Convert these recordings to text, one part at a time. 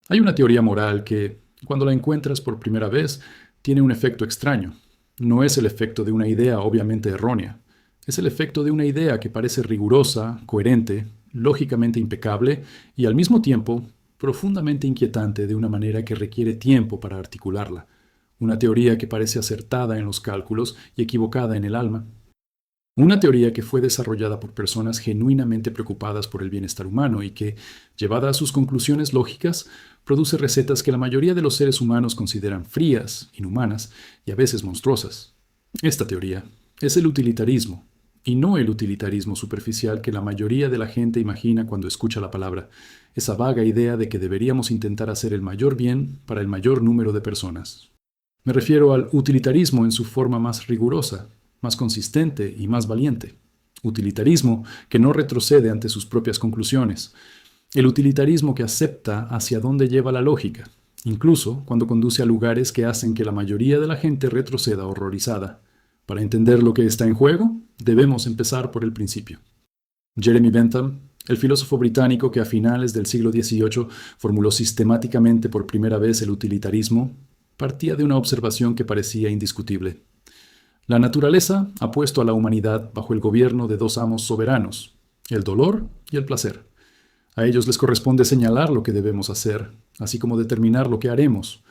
Hay una teoría moral que, cuando la encuentras por primera vez, tiene un efecto extraño. No es el efecto de una idea obviamente errónea. Es el efecto de una idea que parece rigurosa, coherente, lógicamente impecable y al mismo tiempo profundamente inquietante de una manera que requiere tiempo para articularla. Una teoría que parece acertada en los cálculos y equivocada en el alma. Una teoría que fue desarrollada por personas genuinamente preocupadas por el bienestar humano y que, llevada a sus conclusiones lógicas, produce recetas que la mayoría de los seres humanos consideran frías, inhumanas y a veces monstruosas. Esta teoría es el utilitarismo, y no el utilitarismo superficial que la mayoría de la gente imagina cuando escucha la palabra, esa vaga idea de que deberíamos intentar hacer el mayor bien para el mayor número de personas. Me refiero al utilitarismo en su forma más rigurosa, más consistente y más valiente. Utilitarismo que no retrocede ante sus propias conclusiones. El utilitarismo que acepta hacia dónde lleva la lógica, incluso cuando conduce a lugares que hacen que la mayoría de la gente retroceda horrorizada. Para entender lo que está en juego, debemos empezar por el principio. Jeremy Bentham, el filósofo británico que a finales del siglo XVIII formuló sistemáticamente por primera vez el utilitarismo, partía de una observación que parecía indiscutible. La naturaleza ha puesto a la humanidad bajo el gobierno de dos amos soberanos, el dolor y el placer. A ellos les corresponde señalar lo que debemos hacer, así como determinar lo que haremos.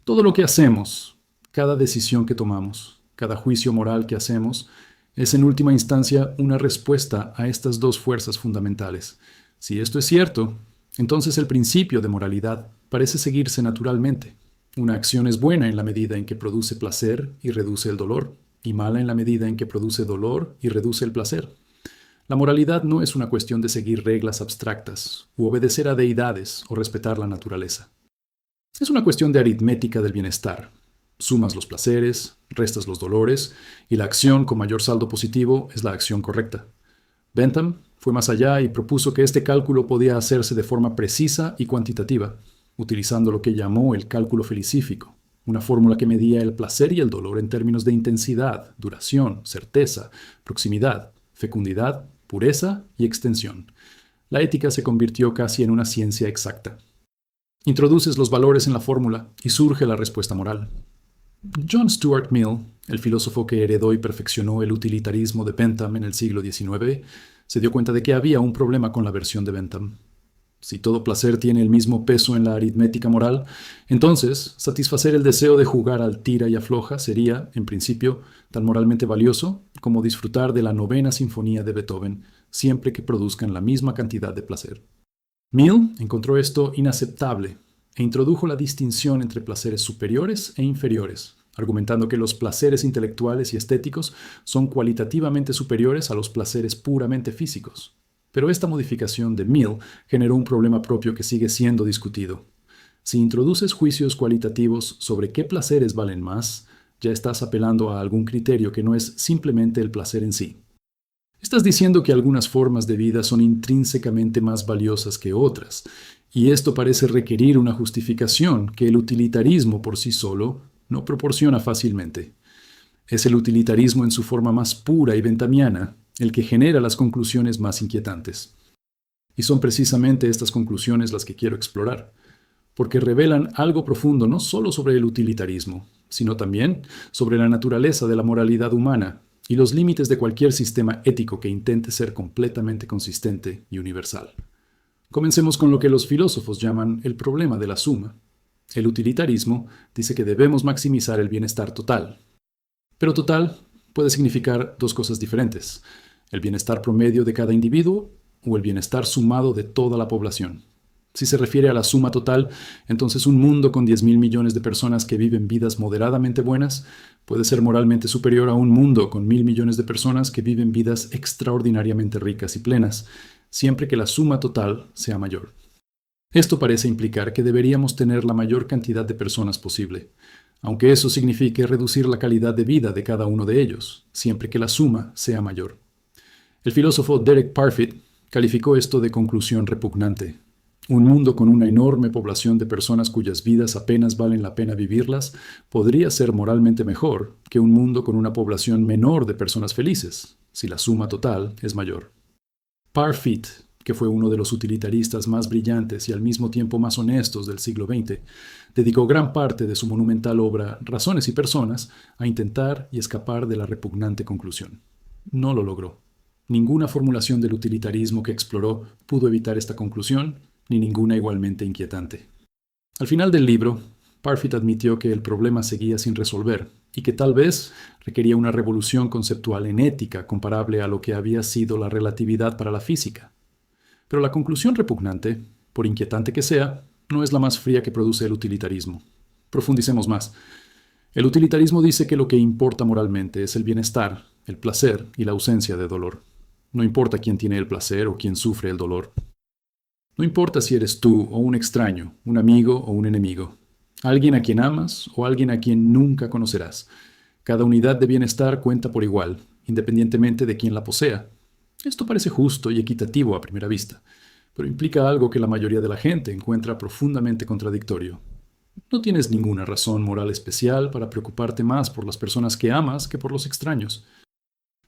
Todo lo que hacemos, cada decisión que tomamos, cada juicio moral que hacemos, es en última instancia una respuesta a estas dos fuerzas fundamentales. Si esto es cierto, entonces el principio de moralidad parece seguirse naturalmente. Una acción es buena en la medida en que produce placer y reduce el dolor, y mala en la medida en que produce dolor y reduce el placer. La moralidad no es una cuestión de seguir reglas abstractas, u obedecer a deidades o respetar la naturaleza. Es una cuestión de aritmética del bienestar. Sumas los placeres, restas los dolores, y la acción con mayor saldo positivo es la acción correcta. Bentham fue más allá y propuso que este cálculo podía hacerse de forma precisa y cuantitativa, utilizando lo que llamó el cálculo felicífico, una fórmula que medía el placer y el dolor en términos de intensidad, duración, certeza, proximidad, fecundidad, pureza y extensión. La ética se convirtió casi en una ciencia exacta. Introduces los valores en la fórmula y surge la respuesta moral. John Stuart Mill, el filósofo que heredó y perfeccionó el utilitarismo de Bentham en el siglo XIX, se dio cuenta de que había un problema con la versión de Bentham. Si todo placer tiene el mismo peso en la aritmética moral, entonces satisfacer el deseo de jugar al tira y afloja sería, en principio, tan moralmente valioso como disfrutar de la novena sinfonía de Beethoven, siempre que produzcan la misma cantidad de placer. Mill encontró esto inaceptable e introdujo la distinción entre placeres superiores e inferiores, argumentando que los placeres intelectuales y estéticos son cualitativamente superiores a los placeres puramente físicos. Pero esta modificación de Mill generó un problema propio que sigue siendo discutido. Si introduces juicios cualitativos sobre qué placeres valen más, ya estás apelando a algún criterio que no es simplemente el placer en sí. Estás diciendo que algunas formas de vida son intrínsecamente más valiosas que otras, y esto parece requerir una justificación que el utilitarismo por sí solo no proporciona fácilmente. Es el utilitarismo en su forma más pura y benthamiana el que genera las conclusiones más inquietantes. Y son precisamente estas conclusiones las que quiero explorar, porque revelan algo profundo no solo sobre el utilitarismo, sino también sobre la naturaleza de la moralidad humana y los límites de cualquier sistema ético que intente ser completamente consistente y universal. Comencemos con lo que los filósofos llaman el problema de la suma. El utilitarismo dice que debemos maximizar el bienestar total. Pero total puede significar dos cosas diferentes: el bienestar promedio de cada individuo o el bienestar sumado de toda la población. Si se refiere a la suma total, entonces un mundo con 10.000 millones de personas que viven vidas moderadamente buenas puede ser moralmente superior a un mundo con 1.000 millones de personas que viven vidas extraordinariamente ricas y plenas, siempre que la suma total sea mayor. Esto parece implicar que deberíamos tener la mayor cantidad de personas posible, aunque eso signifique reducir la calidad de vida de cada uno de ellos, siempre que la suma sea mayor. El filósofo Derek Parfit calificó esto de conclusión repugnante. Un mundo con una enorme población de personas cuyas vidas apenas valen la pena vivirlas podría ser moralmente mejor que un mundo con una población menor de personas felices, si la suma total es mayor. Parfit que fue uno de los utilitaristas más brillantes y al mismo tiempo más honestos del siglo XX, dedicó gran parte de su monumental obra Razones y Personas a intentar y escapar de la repugnante conclusión. No lo logró. Ninguna formulación del utilitarismo que exploró pudo evitar esta conclusión, ni ninguna igualmente inquietante. Al final del libro, Parfit admitió que el problema seguía sin resolver y que tal vez requería una revolución conceptual en ética comparable a lo que había sido la relatividad para la física. Pero la conclusión repugnante, por inquietante que sea, no es la más fría que produce el utilitarismo. Profundicemos más. El utilitarismo dice que lo que importa moralmente es el bienestar, el placer y la ausencia de dolor. No importa quién tiene el placer o quién sufre el dolor. No importa si eres tú o un extraño, un amigo o un enemigo, alguien a quien amas o alguien a quien nunca conocerás. Cada unidad de bienestar cuenta por igual, independientemente de quién la posea. Esto parece justo y equitativo a primera vista, pero implica algo que la mayoría de la gente encuentra profundamente contradictorio. No tienes ninguna razón moral especial para preocuparte más por las personas que amas que por los extraños.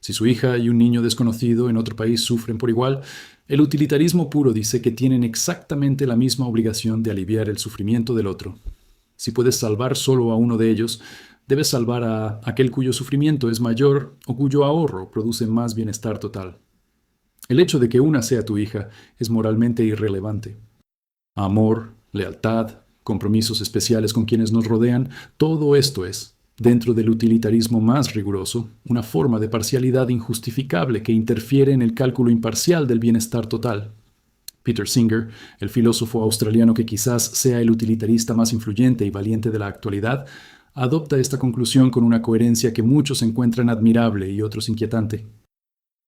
Si su hija y un niño desconocido en otro país sufren por igual, el utilitarismo puro dice que tienen exactamente la misma obligación de aliviar el sufrimiento del otro. Si puedes salvar solo a uno de ellos, debes salvar a aquel cuyo sufrimiento es mayor o cuyo ahorro produce más bienestar total. El hecho de que una sea tu hija es moralmente irrelevante. Amor, lealtad, compromisos especiales con quienes nos rodean, todo esto es, dentro del utilitarismo más riguroso, una forma de parcialidad injustificable que interfiere en el cálculo imparcial del bienestar total. Peter Singer, el filósofo australiano que quizás sea el utilitarista más influyente y valiente de la actualidad, adopta esta conclusión con una coherencia que muchos encuentran admirable y otros inquietante.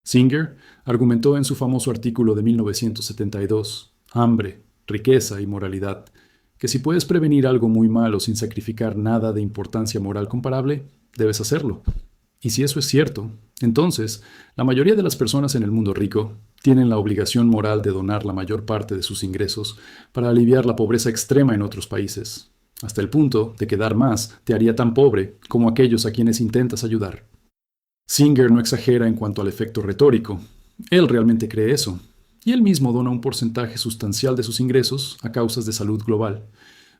Singer argumentó en su famoso artículo de 1972, Hambre, riqueza y moralidad, que si puedes prevenir algo muy malo sin sacrificar nada de importancia moral comparable, debes hacerlo. Y si eso es cierto, entonces, la mayoría de las personas en el mundo rico tienen la obligación moral de donar la mayor parte de sus ingresos para aliviar la pobreza extrema en otros países, hasta el punto de que dar más te haría tan pobre como aquellos a quienes intentas ayudar. Singer no exagera en cuanto al efecto retórico. Él realmente cree eso, y él mismo dona un porcentaje sustancial de sus ingresos a causas de salud global.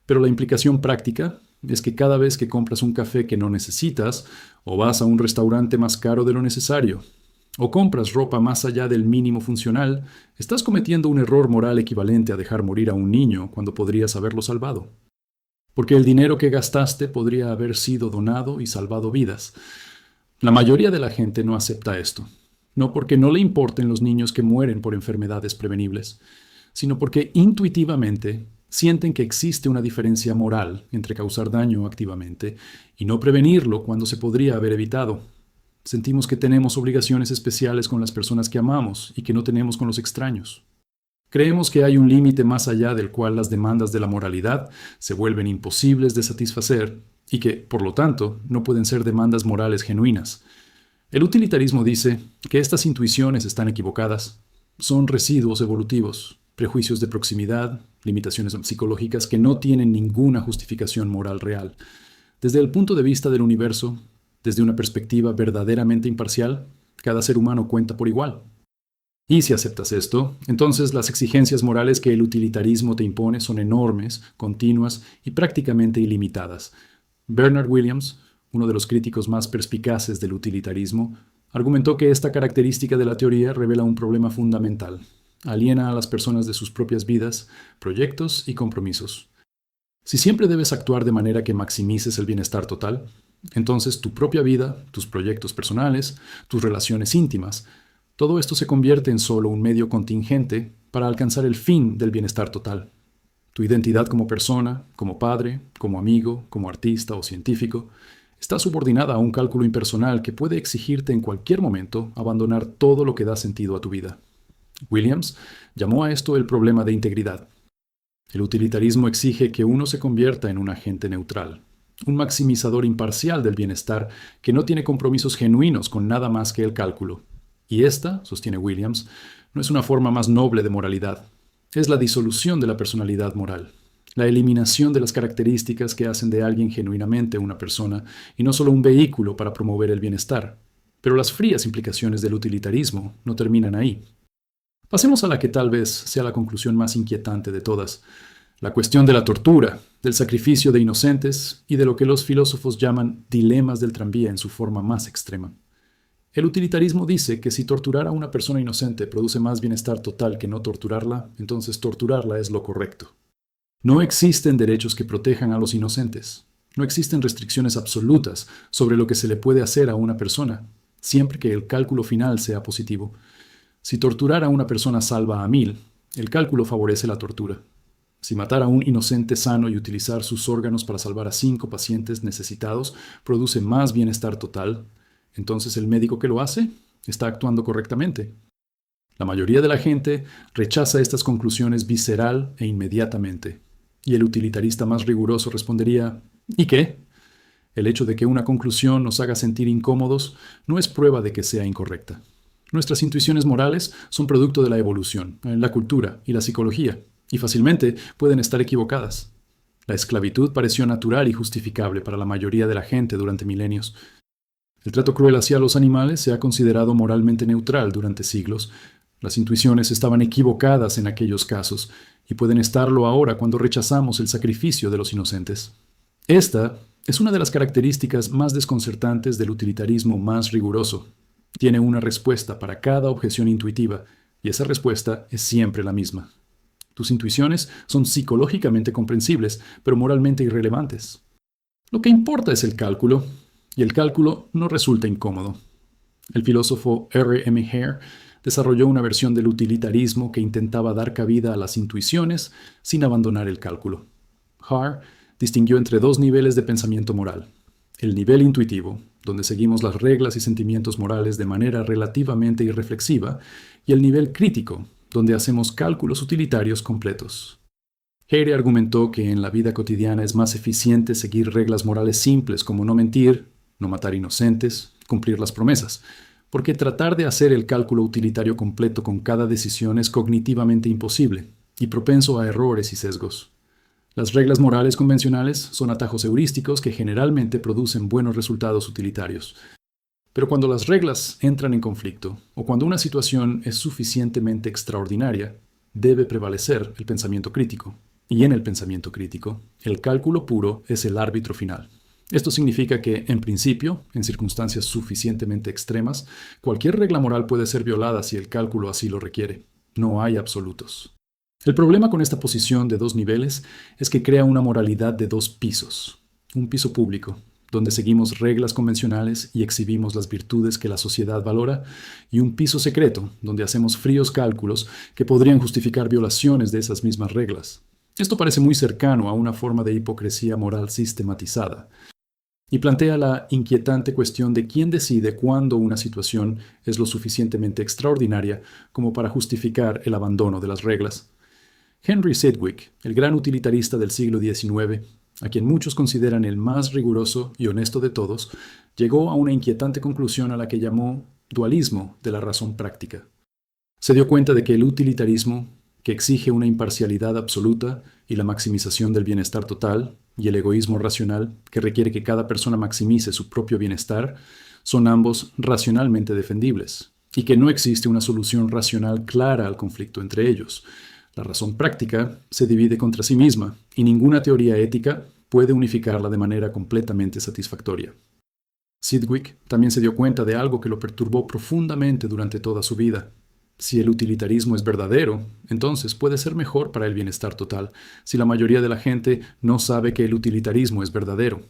Pero la implicación práctica es que cada vez que compras un café que no necesitas, o vas a un restaurante más caro de lo necesario, o compras ropa más allá del mínimo funcional, estás cometiendo un error moral equivalente a dejar morir a un niño cuando podrías haberlo salvado. Porque el dinero que gastaste podría haber sido donado y salvado vidas. La mayoría de la gente no acepta esto, no porque no le importen los niños que mueren por enfermedades prevenibles, sino porque intuitivamente sienten que existe una diferencia moral entre causar daño activamente y no prevenirlo cuando se podría haber evitado. Sentimos que tenemos obligaciones especiales con las personas que amamos y que no tenemos con los extraños. Creemos que hay un límite más allá del cual las demandas de la moralidad se vuelven imposibles de satisfacer y que, por lo tanto, no pueden ser demandas morales genuinas. El utilitarismo dice que estas intuiciones están equivocadas. Son residuos evolutivos, prejuicios de proximidad, limitaciones psicológicas que no tienen ninguna justificación moral real. Desde el punto de vista del universo, desde una perspectiva verdaderamente imparcial, cada ser humano cuenta por igual. Y si aceptas esto, entonces las exigencias morales que el utilitarismo te impone son enormes, continuas y prácticamente ilimitadas. Bernard Williams, uno de los críticos más perspicaces del utilitarismo, argumentó que esta característica de la teoría revela un problema fundamental. Aliena a las personas de sus propias vidas, proyectos y compromisos. Si siempre debes actuar de manera que maximices el bienestar total, entonces tu propia vida, tus proyectos personales, tus relaciones íntimas, todo esto se convierte en solo un medio contingente para alcanzar el fin del bienestar total. Tu identidad como persona, como padre, como amigo, como artista o científico, está subordinada a un cálculo impersonal que puede exigirte en cualquier momento abandonar todo lo que da sentido a tu vida. Williams llamó a esto el problema de integridad. El utilitarismo exige que uno se convierta en un agente neutral, un maximizador imparcial del bienestar que no tiene compromisos genuinos con nada más que el cálculo. Y esta, sostiene Williams, no es una forma más noble de moralidad. Es la disolución de la personalidad moral, la eliminación de las características que hacen de alguien genuinamente una persona y no solo un vehículo para promover el bienestar. Pero las frías implicaciones del utilitarismo no terminan ahí. Pasemos a la que tal vez sea la conclusión más inquietante de todas, la cuestión de la tortura, del sacrificio de inocentes y de lo que los filósofos llaman dilemas del tranvía en su forma más extrema. El utilitarismo dice que si torturar a una persona inocente produce más bienestar total que no torturarla, entonces torturarla es lo correcto. No existen derechos que protejan a los inocentes. No existen restricciones absolutas sobre lo que se le puede hacer a una persona, siempre que el cálculo final sea positivo. Si torturar a una persona salva a 1000, el cálculo favorece la tortura. Si matar a un inocente sano y utilizar sus órganos para salvar a 5 pacientes necesitados produce más bienestar total, entonces el médico que lo hace está actuando correctamente. La mayoría de la gente rechaza estas conclusiones visceral e inmediatamente. Y el utilitarista más riguroso respondería, ¿y qué? El hecho de que una conclusión nos haga sentir incómodos no es prueba de que sea incorrecta. Nuestras intuiciones morales son producto de la evolución, la cultura y la psicología, y fácilmente pueden estar equivocadas. La esclavitud pareció natural y justificable para la mayoría de la gente durante milenios. El trato cruel hacia los animales se ha considerado moralmente neutral durante siglos. Las intuiciones estaban equivocadas en aquellos casos, y pueden estarlo ahora cuando rechazamos el sacrificio de los inocentes. Esta es una de las características más desconcertantes del utilitarismo más riguroso. Tiene una respuesta para cada objeción intuitiva, y esa respuesta es siempre la misma. Tus intuiciones son psicológicamente comprensibles, pero moralmente irrelevantes. Lo que importa es el cálculo, y el cálculo no resulta incómodo. El filósofo R. M. Hare desarrolló una versión del utilitarismo que intentaba dar cabida a las intuiciones sin abandonar el cálculo. Hare distinguió entre dos niveles de pensamiento moral: el nivel intuitivo, donde seguimos las reglas y sentimientos morales de manera relativamente irreflexiva, y el nivel crítico, donde hacemos cálculos utilitarios completos. Hare argumentó que en la vida cotidiana es más eficiente seguir reglas morales simples como no mentir, no matar inocentes, cumplir las promesas, porque tratar de hacer el cálculo utilitario completo con cada decisión es cognitivamente imposible y propenso a errores y sesgos. Las reglas morales convencionales son atajos heurísticos que generalmente producen buenos resultados utilitarios. Pero cuando las reglas entran en conflicto, o cuando una situación es suficientemente extraordinaria, debe prevalecer el pensamiento crítico. Y en el pensamiento crítico, el cálculo puro es el árbitro final. Esto significa que, en principio, en circunstancias suficientemente extremas, cualquier regla moral puede ser violada si el cálculo así lo requiere. No hay absolutos. El problema con esta posición de dos niveles es que crea una moralidad de dos pisos. Un piso público, donde seguimos reglas convencionales y exhibimos las virtudes que la sociedad valora, y un piso secreto, donde hacemos fríos cálculos que podrían justificar violaciones de esas mismas reglas. Esto parece muy cercano a una forma de hipocresía moral sistematizada, y plantea la inquietante cuestión de quién decide cuándo una situación es lo suficientemente extraordinaria como para justificar el abandono de las reglas. Henry Sidgwick, el gran utilitarista del siglo XIX, a quien muchos consideran el más riguroso y honesto de todos, llegó a una inquietante conclusión a la que llamó dualismo de la razón práctica. Se dio cuenta de que el utilitarismo, que exige una imparcialidad absoluta y la maximización del bienestar total, y el egoísmo racional, que requiere que cada persona maximice su propio bienestar, son ambos racionalmente defendibles, y que no existe una solución racional clara al conflicto entre ellos. La razón práctica se divide contra sí misma, y ninguna teoría ética puede unificarla de manera completamente satisfactoria. Sidgwick también se dio cuenta de algo que lo perturbó profundamente durante toda su vida. Si el utilitarismo es verdadero, entonces puede ser mejor para el bienestar total, si la mayoría de la gente no sabe que el utilitarismo es verdadero.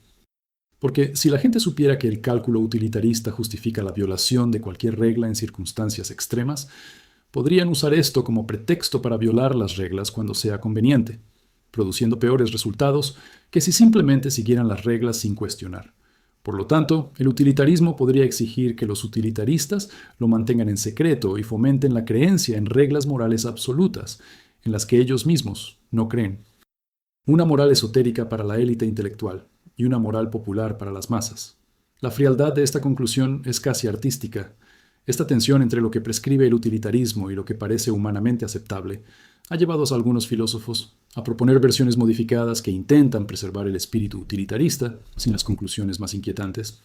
Porque si la gente supiera que el cálculo utilitarista justifica la violación de cualquier regla en circunstancias extremas, podrían usar esto como pretexto para violar las reglas cuando sea conveniente, produciendo peores resultados que si simplemente siguieran las reglas sin cuestionar. Por lo tanto, el utilitarismo podría exigir que los utilitaristas lo mantengan en secreto y fomenten la creencia en reglas morales absolutas, en las que ellos mismos no creen. Una moral esotérica para la élite intelectual y una moral popular para las masas. La frialdad de esta conclusión es casi artística. Esta tensión entre lo que prescribe el utilitarismo y lo que parece humanamente aceptable ha llevado a algunos filósofos a proponer versiones modificadas que intentan preservar el espíritu utilitarista, sin las conclusiones más inquietantes.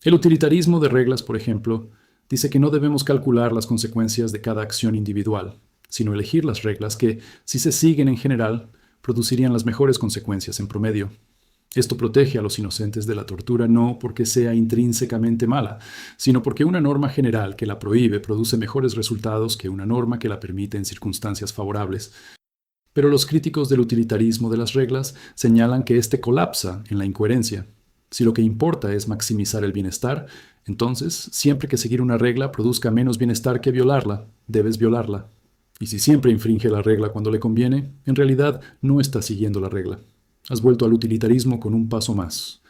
El utilitarismo de reglas, por ejemplo, dice que no debemos calcular las consecuencias de cada acción individual, sino elegir las reglas que, si se siguen en general, producirían las mejores consecuencias en promedio. Esto protege a los inocentes de la tortura no porque sea intrínsecamente mala, sino porque una norma general que la prohíbe produce mejores resultados que una norma que la permite en circunstancias favorables. Pero los críticos del utilitarismo de las reglas señalan que éste colapsa en la incoherencia. Si lo que importa es maximizar el bienestar, entonces, siempre que seguir una regla produzca menos bienestar que violarla, debes violarla. Y si siempre infringe la regla cuando le conviene, en realidad no estás siguiendo la regla. Has vuelto al utilitarismo con un paso más.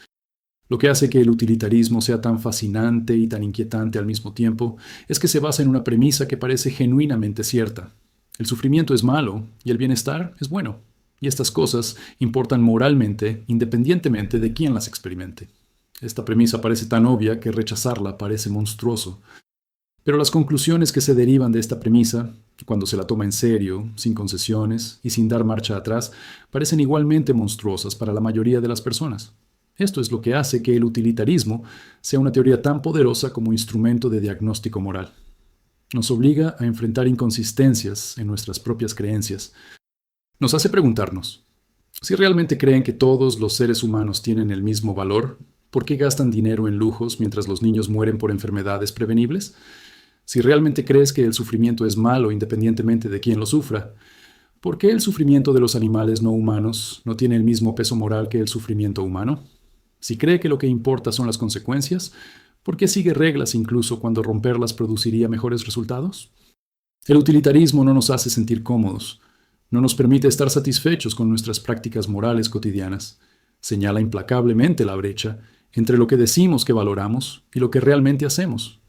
Lo que hace que el utilitarismo sea tan fascinante y tan inquietante al mismo tiempo es que se basa en una premisa que parece genuinamente cierta. El sufrimiento es malo y el bienestar es bueno. Y estas cosas importan moralmente independientemente de quién las experimente. Esta premisa parece tan obvia que rechazarla parece monstruoso. Pero las conclusiones que se derivan de esta premisa, cuando se la toma en serio, sin concesiones y sin dar marcha atrás, parecen igualmente monstruosas para la mayoría de las personas. Esto es lo que hace que el utilitarismo sea una teoría tan poderosa como instrumento de diagnóstico moral. Nos obliga a enfrentar inconsistencias en nuestras propias creencias. Nos hace preguntarnos, si realmente creen que todos los seres humanos tienen el mismo valor, ¿por qué gastan dinero en lujos mientras los niños mueren por enfermedades prevenibles? Si realmente crees que el sufrimiento es malo independientemente de quién lo sufra, ¿por qué el sufrimiento de los animales no humanos no tiene el mismo peso moral que el sufrimiento humano? Si cree que lo que importa son las consecuencias, ¿por qué sigue reglas incluso cuando romperlas produciría mejores resultados? El utilitarismo no nos hace sentir cómodos, no nos permite estar satisfechos con nuestras prácticas morales cotidianas. Señala implacablemente la brecha entre lo que decimos que valoramos y lo que realmente hacemos.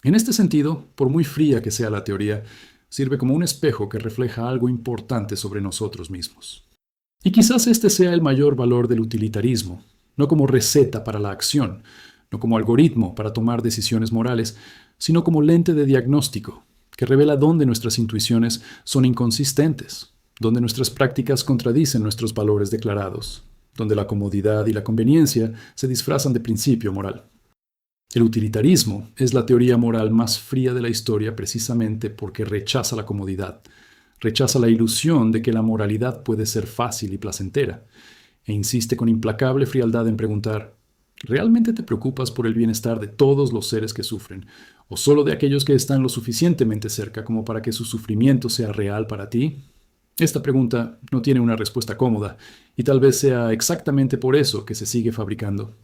En este sentido, por muy fría que sea la teoría, sirve como un espejo que refleja algo importante sobre nosotros mismos. Y quizás este sea el mayor valor del utilitarismo, no como receta para la acción, no como algoritmo para tomar decisiones morales, sino como lente de diagnóstico, que revela dónde nuestras intuiciones son inconsistentes, dónde nuestras prácticas contradicen nuestros valores declarados, donde la comodidad y la conveniencia se disfrazan de principio moral. El utilitarismo es la teoría moral más fría de la historia precisamente porque rechaza la comodidad, rechaza la ilusión de que la moralidad puede ser fácil y placentera, e insiste con implacable frialdad en preguntar, ¿realmente te preocupas por el bienestar de todos los seres que sufren, o solo de aquellos que están lo suficientemente cerca como para que su sufrimiento sea real para ti? Esta pregunta no tiene una respuesta cómoda, y tal vez sea exactamente por eso que se sigue fabricando.